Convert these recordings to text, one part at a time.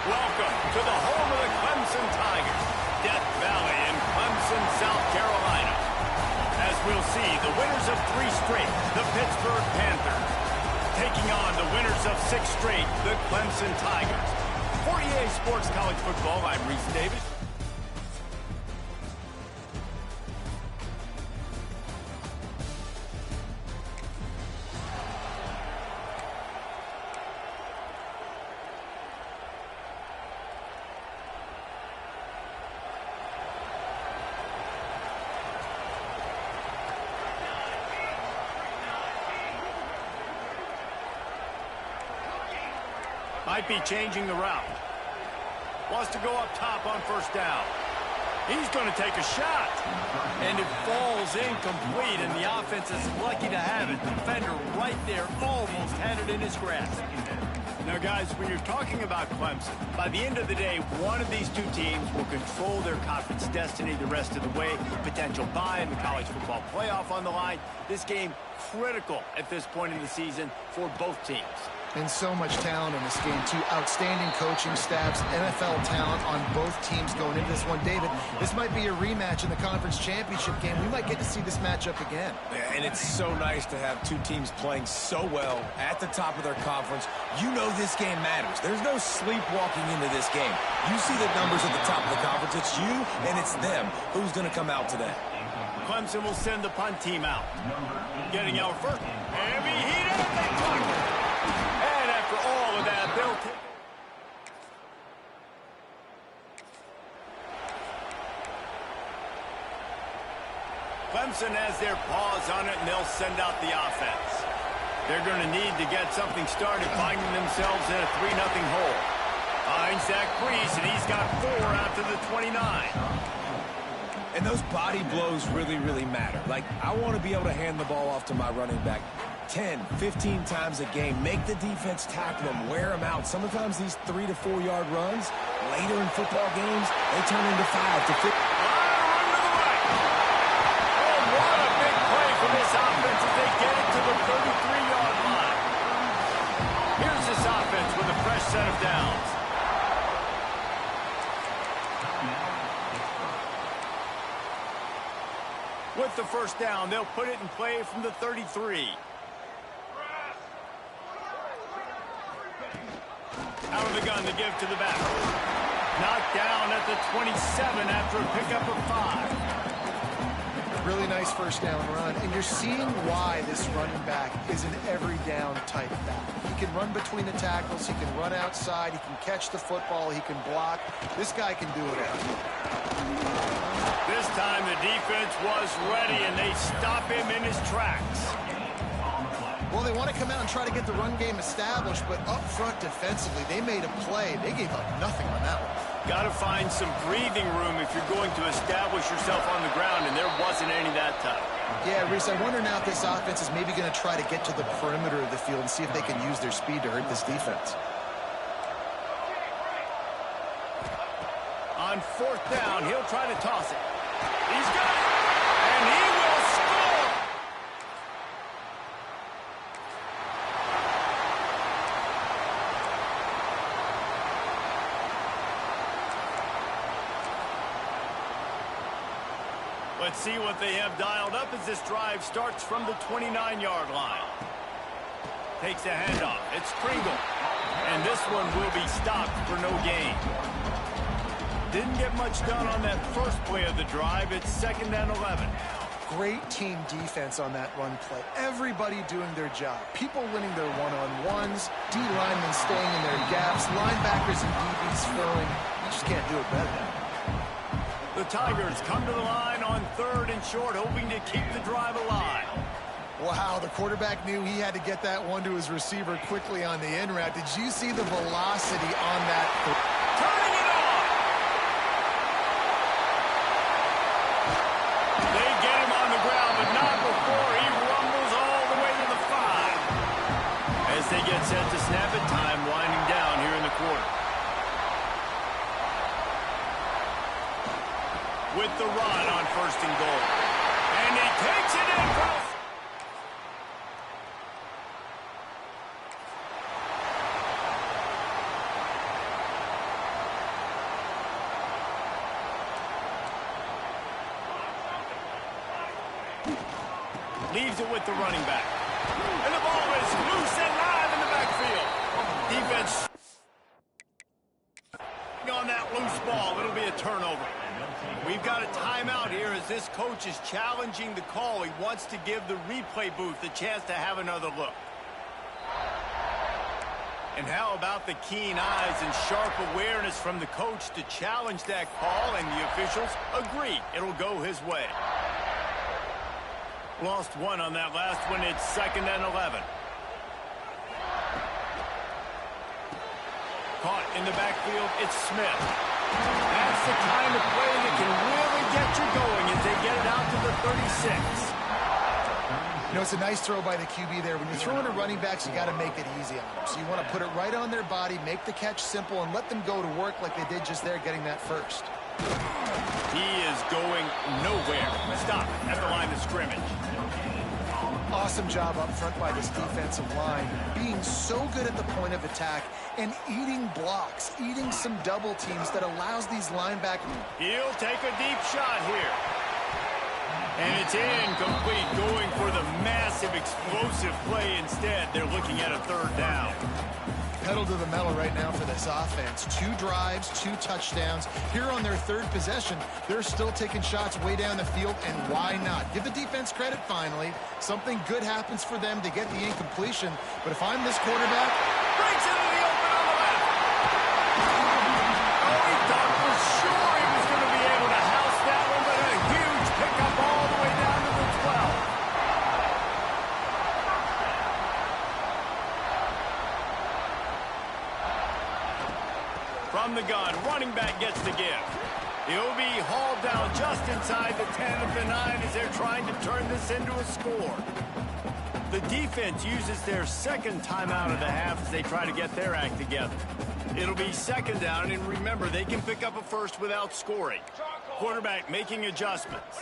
Welcome to the home of the Clemson Tigers, Death Valley in Clemson, South Carolina. As we'll see, the winners of 3 straight, the Pittsburgh Panthers, taking on the winners of 6 straight, the Clemson Tigers. For EA Sports College Football, I'm Reese Davis. Might be changing the route. Wants to go up top on first down. He's going to take a shot. And it falls incomplete, and the offense is lucky to have it. The defender right there almost had it in his grasp. Now, guys, when you're talking about Clemson, by the end of the day, one of these 2 teams will control their conference destiny the rest of the way. Potential bye in the college football playoff on the line. This game critical at this point in the season for both teams. And so much talent in this game, too. Outstanding coaching staffs, NFL talent on both teams going into this one. David, this might be a rematch in the conference championship game. We might get to see this matchup again. Yeah, and it's so nice to have 2 teams playing so well at the top of their conference. You know this game matters. There's no sleepwalking into this game. You see the numbers at the top of the conference. It's you and it's them. Who's going to come out today? Clemson will send the punt team out. Getting out first. Heavy heat up. They punt. And after all of that, they'll take... Clemson has their paws on it, and they'll send out the offense. They're going to need to get something started, finding themselves in a 3-0 hole. Finds Zach Priest, and he's got 4 out to the 29. And those body blows really, really matter. Like, I want to be able to hand the ball off to my running back 10, 15 times a game. Make the defense tackle them, wear them out. Sometimes these 3- to 4-yard runs, later in football games, they turn into 5 to 50. Oh, what a big play for this offense as they get it to the 33-yard line. Here's this offense with a fresh set of downs. With the first down, they'll put it in play from the 33. Out of the gun to give to the back. Knocked down at the 27 after a pickup of 5. Really nice first down run, and you're seeing why this running back is an every down type back. He can run between the tackles, he can run outside, he can catch the football, he can block. This guy can do it all. This time the defense was ready, and they stop him in his tracks. Well, they want to come out and try to get the run game established, but up front defensively, they made a play. They gave up nothing on that one. Got to find some breathing room if you're going to establish yourself on the ground, and there wasn't any that time. Yeah, Reese, I wonder now if this offense is maybe going to try to get to the perimeter of the field and see if they can use their speed to hurt this defense. On fourth down, he'll try to toss it. He's got it, and he will score! Let's see what they have dialed up as this drive starts from the 29-yard line. Takes a handoff. It's Pringle. And this one will be stopped for no gain. Didn't get much done on that first play of the drive. It's 2nd and 11. Great team defense on that run play. Everybody doing their job. People winning their one-on-ones, D-linemen staying in their gaps, linebackers and DBs filling. You just can't do it better. The Tigers come to the line on 3rd and short, hoping to keep the drive alive. Wow, the quarterback knew he had to get that one to his receiver quickly on the in route. Did you see the velocity on that? Turning it on! They get him on the ground, but not before he rumbles all the way to the 5. As they get set to snap it, time winding down here in the quarter. With the run on 1st and goal. And he takes it in for a... Leaves it with the running back. And the ball is loose and live in the backfield. Defense on that loose ball. It'll be a turnover. We've got a timeout here as this coach is challenging the call. He wants to give the replay booth a chance to have another look. And how about the keen eyes and sharp awareness from the coach to challenge that call, and the officials agree it'll go his way. Lost one on that last one. It's 2nd and 11. Caught in the backfield, it's Smith. That's the kind of play that can really get you going as they get it out to the 36. You know, it's a nice throw by the QB there. When you're throwing to running backs, you got to make it easy on them. So you want to put it right on their body, make the catch simple, and let them go to work like they did just there, getting that first. He is going nowhere. Stop at the line of scrimmage. Awesome job up front by this defensive line, being so good at the point of attack and eating blocks, eating some double teams that allows these linebackers. He'll take a deep shot here. And it's incomplete, going for the massive explosive play instead. They're looking at a 3rd down. Pedal to the metal right now for this offense. 2 drives, 2 touchdowns. Here on their 3rd possession, they're still taking shots way down the field, and why not? Give the defense credit finally. Something good happens for them to get the incompletion, but if I'm this quarterback... Breaks into the open on the left. Oh, he thought for sure he was going to be able to house that one, but a huge pickup all the way down to the 12. From the gun, running back gets the gift. He'll be hauled down just inside the 10 of the 9 as they're trying to turn this into a score. The defense uses their 2nd timeout of the half as they try to get their act together. It'll be 2nd down, and remember, they can pick up a first without scoring. Quarterback making adjustments.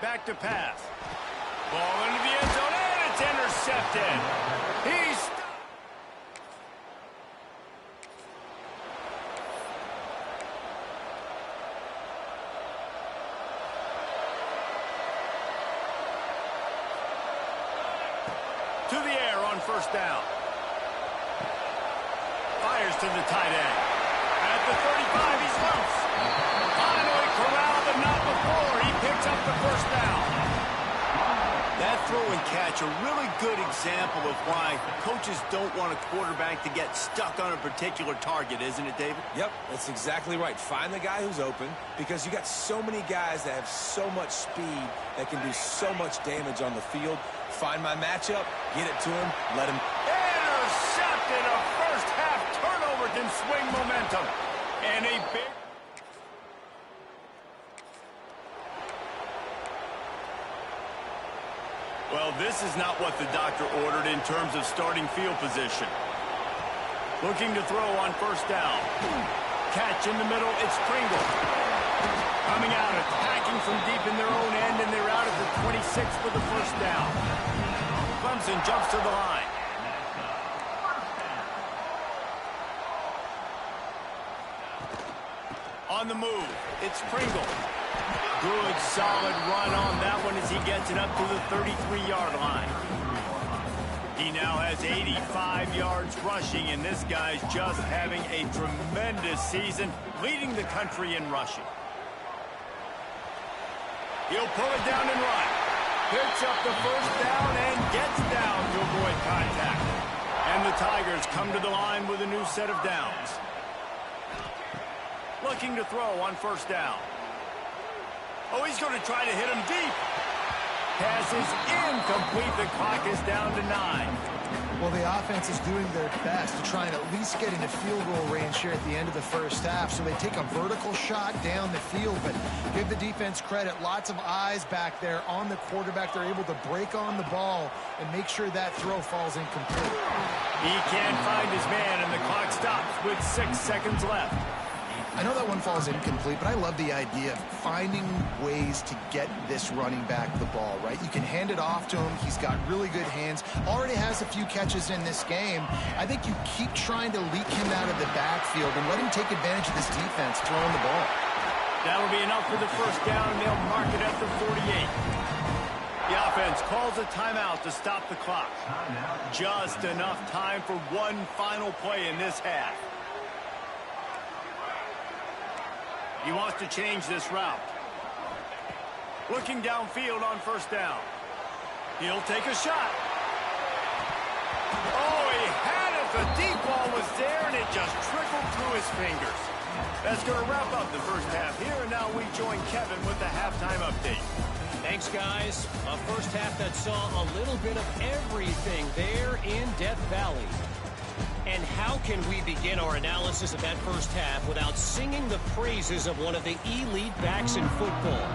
Back to pass. Ball into the end zone, and it's intercepted. He's... to the air on 1st down. Fires to the tight end. At the 35, he's loose. Finally corralled, but not before. He picks up the 1st down. That throw and catch, a really good example of why coaches don't want a quarterback to get stuck on a particular target, isn't it, David? Yep, that's exactly right. Find the guy who's open, because you got so many guys that have so much speed that can do so much damage on the field. Find my matchup, get it to him, let him... Intercepted! A first-half turnover can swing momentum. And a big... Well, this is not what the doctor ordered in terms of starting field position. Looking to throw on 1st down. Catch in the middle, it's Pringle. Coming out, attacking from deep in their own end, and they're out at the 26 for the 1st down. Clemson jumps to the line. On the move, it's Pringle. Good, solid run on that one as he gets it up to the 33-yard line. He now has 85 yards rushing, and this guy's just having a tremendous season, leading the country in rushing. He'll pull it down and run. Picks up the 1st down and gets down to avoid contact. And the Tigers come to the line with a new set of downs. Looking to throw on 1st down. Oh, he's going to try to hit him deep. Pass is incomplete. The clock is down to 9. Well, the offense is doing their best to try and at least get into field goal range here at the end of the 1st half. So they take a vertical shot down the field, but give the defense credit. Lots of eyes back there on the quarterback. They're able to break on the ball and make sure that throw falls incomplete. He can't find his man, and the clock stops with 6 seconds left. I know that one falls incomplete, but I love the idea of finding ways to get this running back the ball, right? You can hand it off to him. He's got really good hands. Already has a few catches in this game. I think you keep trying to leak him out of the backfield and let him take advantage of this defense throwing the ball. That'll be enough for the 1st down, and they'll mark it at the 48. The offense calls a timeout to stop the clock. Just enough time for one final play in this half. He wants to change this route. Looking downfield on first down. He'll take a shot. Oh, he had it. The deep ball was there, and it just trickled through his fingers. That's going to wrap up the first half here, and now we join Kevin with the halftime update. Thanks, guys. A first half that saw a little bit of everything there in Death Valley. And how can we begin our analysis of that first half without singing the praises of one of the elite backs in football?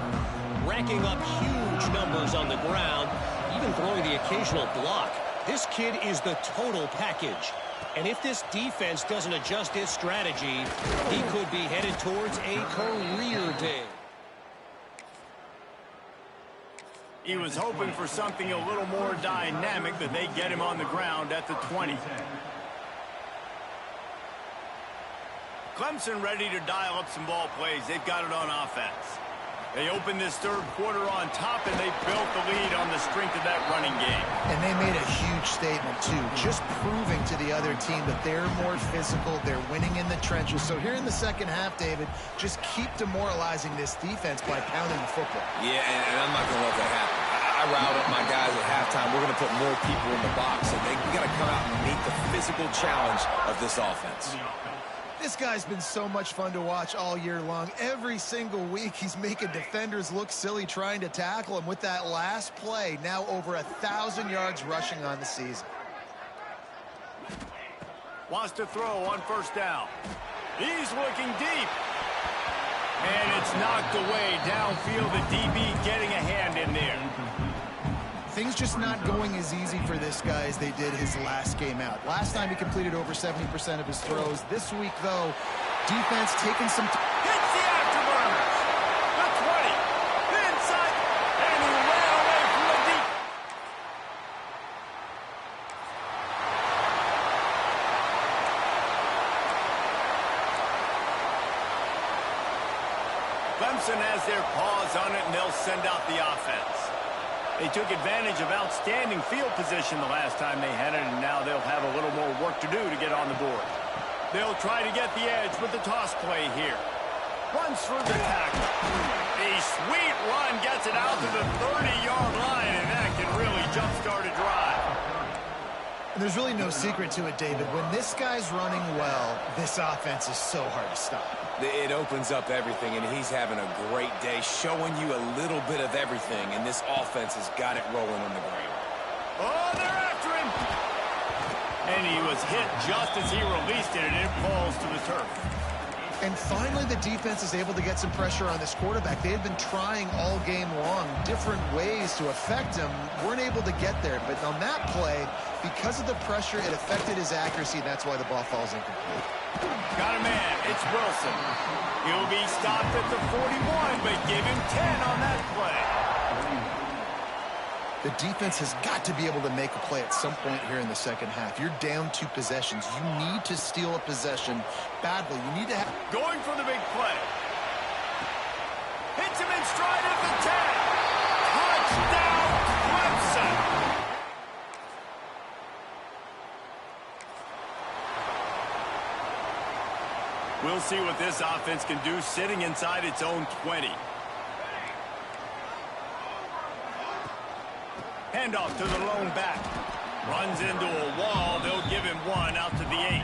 Racking up huge numbers on the ground, even throwing the occasional block. This kid is the total package. And if this defense doesn't adjust its strategy, he could be headed towards a career day. He was hoping for something a little more dynamic, but they get him on the ground at the 20. Clemson ready to dial up some ball plays. They've got it on offense. They opened this third quarter on top, and they built the lead on the strength of that running game. And they made a huge statement, too, just proving to the other team that they're more physical, they're winning in the trenches. So here in the second half, David, just keep demoralizing this defense by pounding the football. Yeah, and I'm not going to let that happen. I riled up my guys at halftime. We're going to put more people in the box, and we got to come out and meet the physical challenge of this offense. This guy's been so much fun to watch all year long. Every single week, he's making defenders look silly trying to tackle him with that last play. Now over 1,000 yards rushing on the season. Wants to throw on first down. He's looking deep. And it's knocked away downfield. The DB getting a hand in there. Things just not going as easy for this guy as they did his last game out. Last time he completed over 70% of his throws. This week, though, defense taking some time. Hits the afterburners. The 20. The inside. And he ran away from the deep. Clemson has their paws on it, and they'll send out the offense. They took advantage of outstanding field position the last time they had it, and now they'll have a little more work to do to get on the board. They'll try to get the edge with the toss play here. Runs through the tackle. A sweet run gets it out to the 30-yard line, and that can really jumpstart a drive. And there's really no secret to it, David. When this guy's running well, this offense is so hard to stop. It opens up everything, and he's having a great day, showing you a little bit of everything, and this offense has got it rolling on the ground. Oh, they're after him! And he was hit just as he released it, and it falls to the turf. And finally, the defense is able to get some pressure on this quarterback. They had been trying all game long different ways to affect him. Weren't able to get there. But on that play, because of the pressure, it affected his accuracy. That's why the ball falls incomplete. Got a man. It's Wilson. He'll be stopped at the 41, but give him 10 on that play. The defense has got to be able to make a play at some point here in the second half. You're down 2 possessions. You need to steal a possession badly. You need to have... Going for the big play. Hits him in stride at the 10. Touchdown, Clemson. We'll see what this offense can do sitting inside its own 20. Handoff to the lone back. Runs into a wall. They'll give him 1 out to the 8.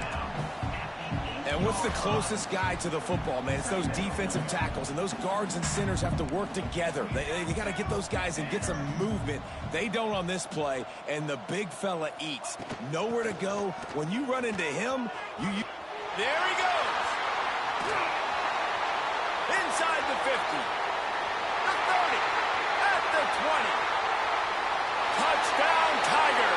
And what's the closest guy to the football, man? It's those defensive tackles, and those guards and centers have to work together. They got to get those guys and get some movement. They don't on this play, and the big fella eats. Nowhere to go. When you run into him, you... There he goes. Inside the 50. The 30. At the 20. Touchdown, Tiger.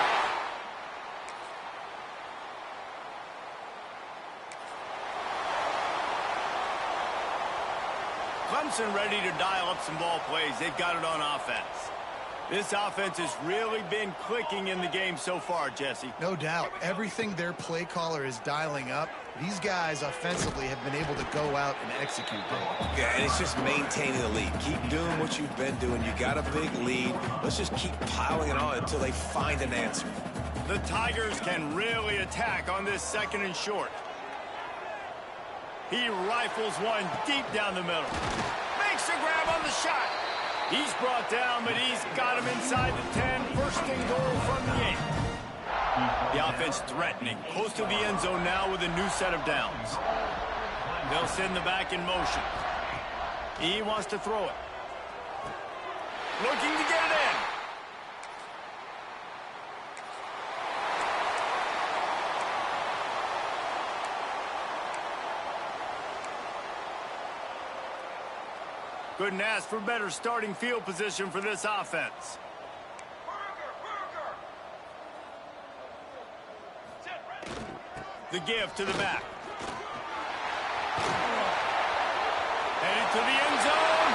Clemson ready to dial up some ball plays. They've got it on offense. This offense has really been clicking in the game so far, Jesse. No doubt. Everything their play caller is dialing up, these guys offensively have been able to go out and execute them. Yeah, and it's just maintaining the lead. Keep doing what you've been doing. You got a big lead. Let's just keep piling it on until they find an answer. The Tigers can really attack on this 2nd and short. He rifles one deep down the middle. Makes a grab on the shot. He's brought down, but he's got him inside the 10. First and goal from the 8. The offense threatening, close to the end zone now with a new set of downs. They'll send the back in motion. He wants to throw it. Looking to get it in. Couldn't ask for better starting field position for this offense. The give to the back. Headed to the end zone.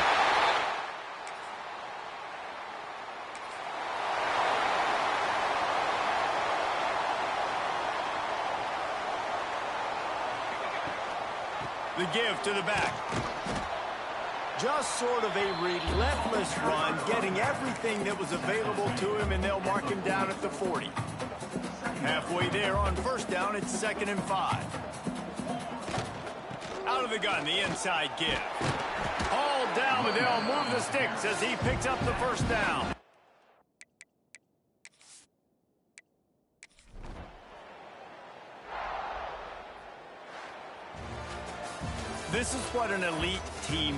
The give to the back. Just sort of a relentless run, getting everything that was available to him, and they'll mark him down at the 40. Halfway there on first down, it's 2nd and 5. Out of the gun, the inside give. Hauled down, but they'll move the sticks as he picks up the first down. This is what an elite team